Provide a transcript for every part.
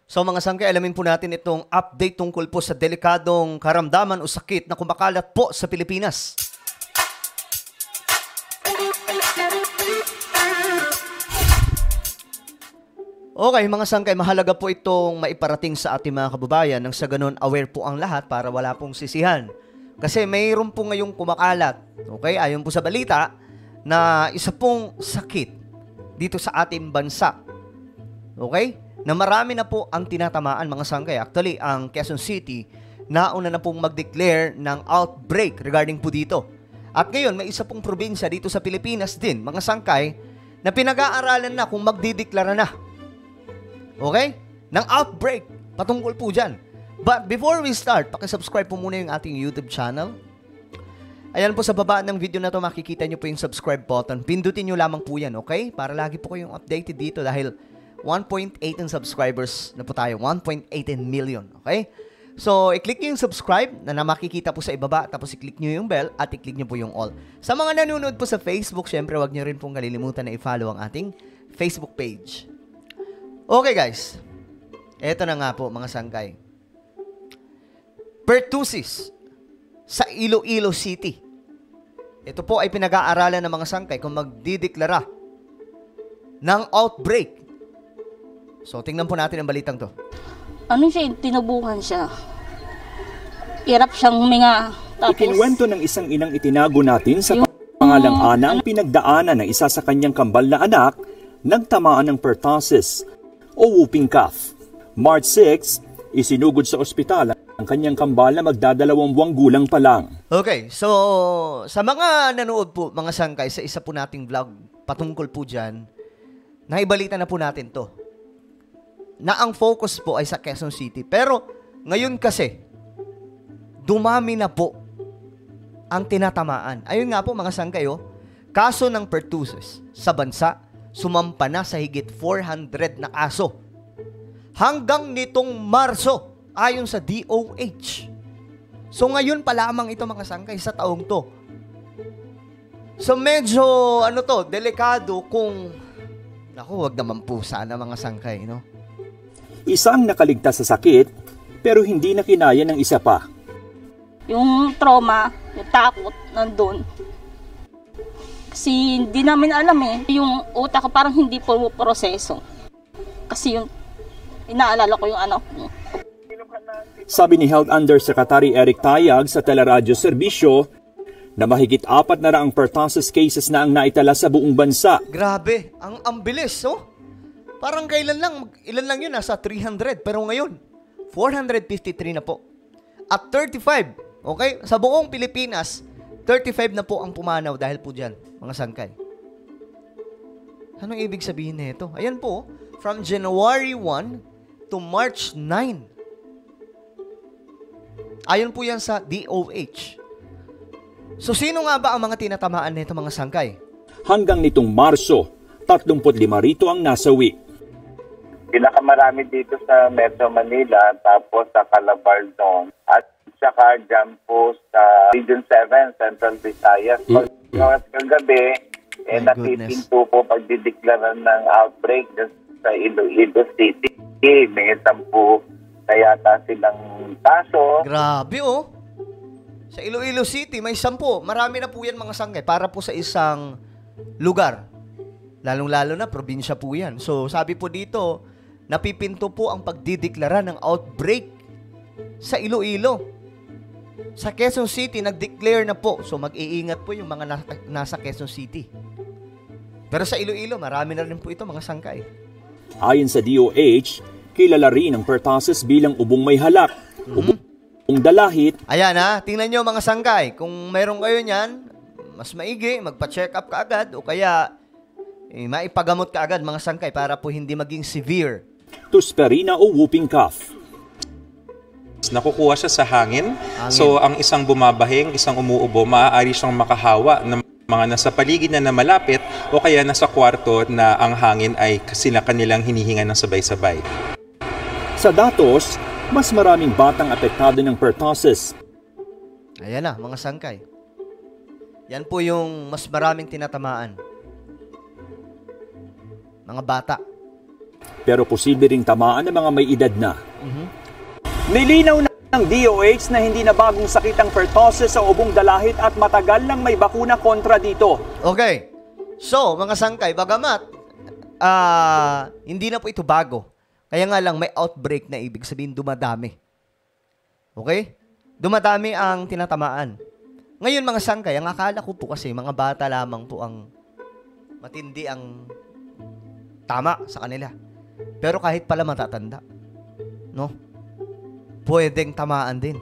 So mga sangkay, alamin po natin itong update tungkol po sa delikadong karamdaman o sakit na kumakalat po sa Pilipinas. Okay, mga sangkay, mahalaga po itong maiparating sa ating mga kababayan nang sa ganun aware po ang lahat para wala pong sisihan. Kasi mayroon po ngayong kumakalat, okay, ayon po sa balita, na isa pong sakit dito sa ating bansa. Okay? Na marami na po ang tinatamaan, mga sangkay. Actually, ang Quezon City, nauna na pong mag-declare ng outbreak regarding po dito. At ngayon, may isa pong probinsya dito sa Pilipinas din, mga sangkay, na pinag-aaralan na kung magdideklara na. Okay? Ng outbreak. Patungkol po dyan. But before we start, pakisubscribe po muna yung ating YouTube channel. Ayan po sa baba ng video na to, makikita nyo po yung subscribe button. Pindutin nyo lamang po yan, okay? Para lagi po kayong updated dito dahil 1.8 subscribers na po tayo. 1.18 million. Okay? So, i-click nyo yung subscribe na makikita po sa ibaba. Tapos i-click nyo yung bell at i-click nyo po yung all. Sa mga nanonood po sa Facebook, syempre wag nyo rin pong kalilimutan na i-follow ang ating Facebook page. Okay guys. Eto na nga po mga sangkay. Pertussis sa Iloilo City. Ito po ay pinag-aaralan ng mga sangkay kung magdideklara ng outbreak. So, tingnan po natin ang balitang to. Ano siya, tinubukan siya. Hirap siyang huminga. Tapos, ikinuwento ng isang inang itinago natin sa pangalang Ana ang pinagdaanan ng isa sa kanyang kambal na anak nagtamaan ng pertussis o whooping cough. March 6, isinugod sa ospital ang kanyang kambal na magdadalawang buwang gulang pa lang. Okay, so sa mga nanood po, mga sangkay, sa isa po nating vlog patungkol po dyan, naibalita na po natin to. Na ang focus po ay sa Quezon City. Pero ngayon kasi, dumami na po ang tinatamaan. Ayun nga po mga sangkay, kaso ng pertussis sa bansa, sumampa na sa higit 400 na kaso. Hanggang nitong Marso, ayon sa DOH. So ngayon pa lamang ito mga sangkay sa taong to. So medyo, delikado kung, wag naman po sana mga sangkay, no? Isang nakaligtas sa sakit, pero hindi na kinaya ng isa pa. yung trauma, yung takot, nandun. Kasi hindi namin alam yung utak ko parang hindi po proseso. Kasi yung inaalala ko yung anak ko. Sabi ni Health Undersecretary Eric Tayag sa Teleradyo Serbisyo na mahigit 4 na raang pertussis cases na ang naitala sa buong bansa. Grabe, ang bilis, Parang ilan lang yun, nasa 300. Pero ngayon, 453 na po. At 35, okay? Sa buong Pilipinas, 35 na po ang pumanaw dahil po dyan, mga sangkay. Anong ibig sabihin nito? Ayan po, from January 1 to March 9. Ayon po yan sa DOH. So, sino nga ba ang mga tinatamaan nito, mga sangkay? Hanggang nitong Marso, 35 rito ang nasawi. Pinakamarami dito sa Metro Manila, tapos sa Calabarzon, at saka dyan po sa Region 7, Central Visayas. Kagabi, natipinto po pagdideklara ng outbreak sa Iloilo City. May 10 na yata silang kaso. Grabe, Sa Iloilo City, may 10. Marami na po yan, mga sangkay, para po sa isang lugar. Lalong-lalo na, probinsya po yan. So, sabi po dito, napipinto po ang pagdideklara ng outbreak sa Iloilo. Sa Quezon City, nag-declare na po. So, mag-iingat po yung mga nasa Quezon City. Pero sa Iloilo, marami na rin po ito, mga sangkay. Ayon sa DOH, kilala rin ang pertussis bilang ubong may halak, ubong dalahit. Ayan tingnan nyo mga sangkay. Kung mayroon kayo niyan, mas maigi, magpa-check up ka agad o kaya maipagamot ka agad, mga sangkay, para po hindi maging severe. Tusperina o whooping cough. Nakukuha siya sa hangin. So ang isang bumabahing, isang umuubo, maaari siyang makahawa ng mga nasa paligid na malapit o kaya nasa kwarto na ang hangin ay sila kanilang hinihinga ng sabay-sabay. Sa datos, mas maraming batang apektado ng pertussis. Ayan na, mga sangkay. Yan po yung mas maraming tinatamaan. Mga bata. pero posible ring tamaan ng mga may edad na. Nilinaw na ng DOH na hindi na bagong sakit ang pertussis sa ubong dalahit at matagal nang may bakuna kontra dito. Okay. So, mga sangkay, bagamat hindi na po ito bago. Kaya nga lang may outbreak na ibig sabihin dumadami. Okay? Dumadami ang tinatamaan. Ngayon mga sangkay, ang akala ko po kasi mga bata lamang po ang matindi ang tama sa kanila. Pero kahit pala matatanda, no? Pwedeng tamaan din.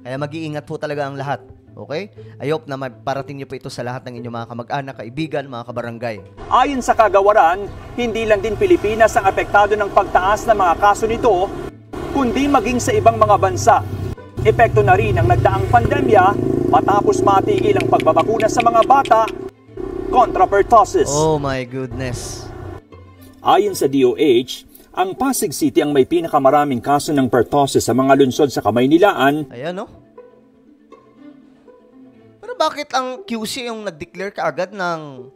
Kaya mag-iingat po talaga ang lahat. Okay? I hope na maparating niyo po ito sa lahat ng inyong mga kamag-anak, kaibigan, mga kabarangay. Ayon sa kagawaran, hindi lang din Pilipinas ang apektado ng pagtaas ng mga kaso nito, kundi maging sa ibang mga bansa. Epekto na rin ang nagdaang pandemya matapos matigil ang pagbabakuna sa mga bata kontra pertussis. Oh my goodness. Ayon sa DOH, ang Pasig City ang may pinakamaraming kaso ng pertussis sa mga lungsod sa Kamaynilaan. Ayan, no? Pero bakit ang QC yung nag-declare kaagad ng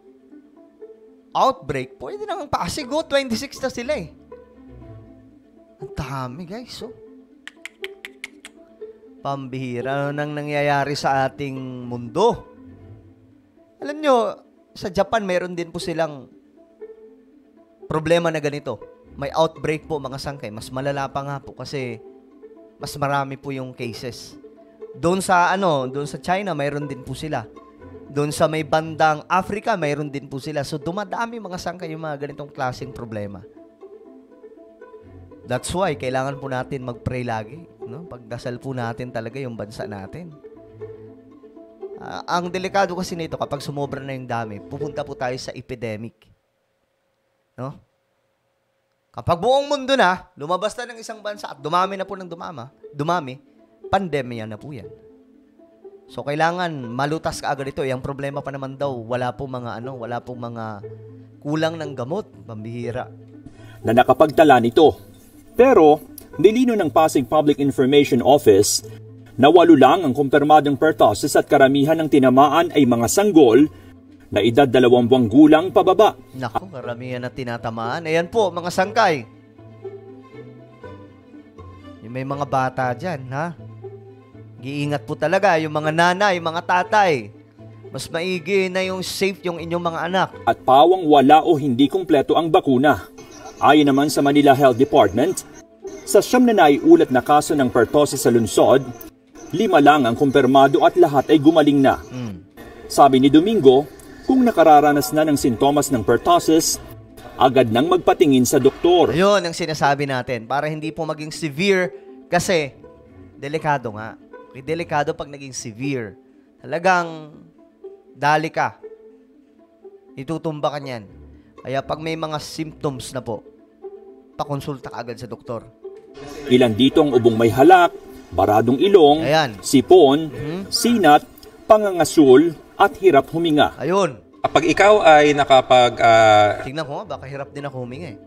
outbreak? Pwede nang Pasig, 26 na sila eh. Ang dami, guys, oh. Pambihira nang nangyayari sa ating mundo. Alam nyo, sa Japan, mayroon din po silang problema na ganito. May outbreak po mga sangkay. Mas malala pa nga po kasi mas marami po yung cases. Doon sa China, mayroon din po sila. Doon sa may bandang Africa, mayroon din po sila. So dumadami mga sangkay yung mga ganitong klaseng problema. That's why kailangan po natin mag-pray lagi, no? Pagdasal po natin talaga yung bansa natin. Ang delikado kasi nito kapag sumobra na yung dami, pupunta po tayo sa epidemic. No? Kapag buong mundo na, lumabas na ng isang bansa at dumami na po ng dumami, pandemya na po yan. So, kailangan malutas ka agad ito. Yung problema pa naman daw, wala pong mga kulang ng gamot, pambihira. Na nakapagtala nito. Pero, nilino ng Pasig Public Information Office na 8 lang ang kumpirmadong pertussis at karamihan ng tinamaan ay mga sanggol na edad 2 buwang gulang pababa. Naku, karamihan na tinatamaan. Ayan po, mga sangkay. Yung may mga bata dyan, ha? Giingat po talaga yung mga nanay, mga tatay. Mas maigi na yung safe yung inyong mga anak. At pawang wala o hindi kumpleto ang bakuna. Ayon naman sa Manila Health Department, sa 9 na naiulat na kaso ng pertussis sa lungsod, 5 lang ang kumpirmado at lahat ay gumaling na. Sabi ni Domingo, kung nakararanas na ng sintomas ng pertussis, agad nang magpatingin sa doktor. Ayun ang sinasabi natin, para hindi po maging severe kasi delikado nga. Okay, delikado pag naging severe. Talagang dali ka. Itutumba ka niyan. Kaya pag may mga symptoms na po, pakonsulta ka agad sa doktor. Ilan dito ang ubong may halak, baradong ilong, Ayan. sipon, sinat, pangangasul, at hirap huminga. Ayun. Kapag ikaw ay Tingnan ko nga, baka hirap din ako huminga eh.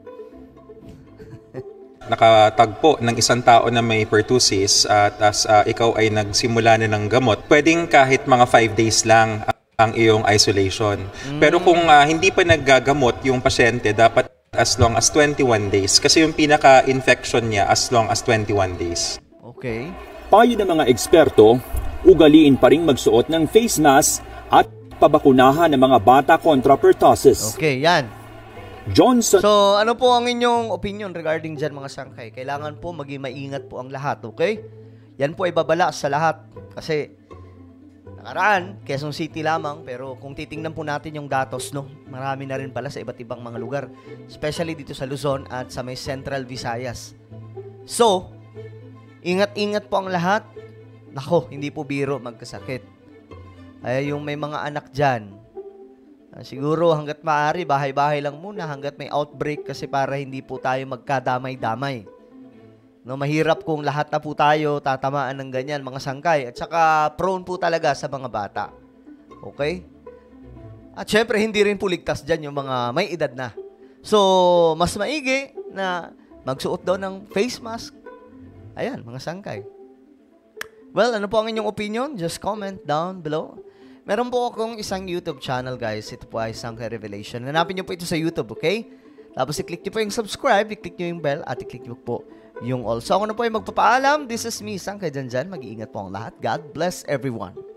nakatagpo ng isang tao na may pertussis at ikaw ay nagsimula na ng gamot, pwedeng kahit mga 5 days lang ang iyong isolation. Pero kung hindi pa naggagamot yung pasyente, dapat as long as 21 days. Kasi yung pinaka-infection niya as long as 21 days. Okay. Payo ng mga eksperto, ugaliin pa rin magsuot ng face mask at pabakunahan ng mga bata kontra pertussis. Okay, yan. Johnson. So, ano po ang inyong opinion regarding dyan mga sangkay? Kailangan po maging maingat po ang lahat, okay? Yan po ay babala sa lahat. Kasi, nakaraan, Quezon City lamang, pero kung titingnan po natin yung datos, no, marami na rin pala sa iba't ibang mga lugar. Especially dito sa Luzon at sa may Central Visayas. So, ingat-ingat po ang lahat. Nako, hindi po biro magkasakit. Ay, yung may mga anak dyan, siguro hanggat maaari, bahay-bahay lang muna hanggat may outbreak kasi para hindi po tayo magkadamay-damay. No, mahirap kung lahat na po tayo tatamaan ng ganyan, mga sangkay. At saka prone po talaga sa mga bata. Okay? At syempre, hindi rin po ligtas dyan yung mga may edad na. So, mas maigi na magsuot daw ng face mask. Ayan, mga sangkay. Well, ano po ang inyong opinion? Just comment down below. Meron po akong isang YouTube channel, guys. Ito po ay Sangkay Revelation. Hanapin niyo po ito sa YouTube, okay? Tapos i-click nyo po yung subscribe, i-click nyo yung bell, at i-click nyo po yung all. So ako na po ay magpapaalam. This is me, Sangkay Janjan. Mag-iingat po ang lahat. God bless everyone.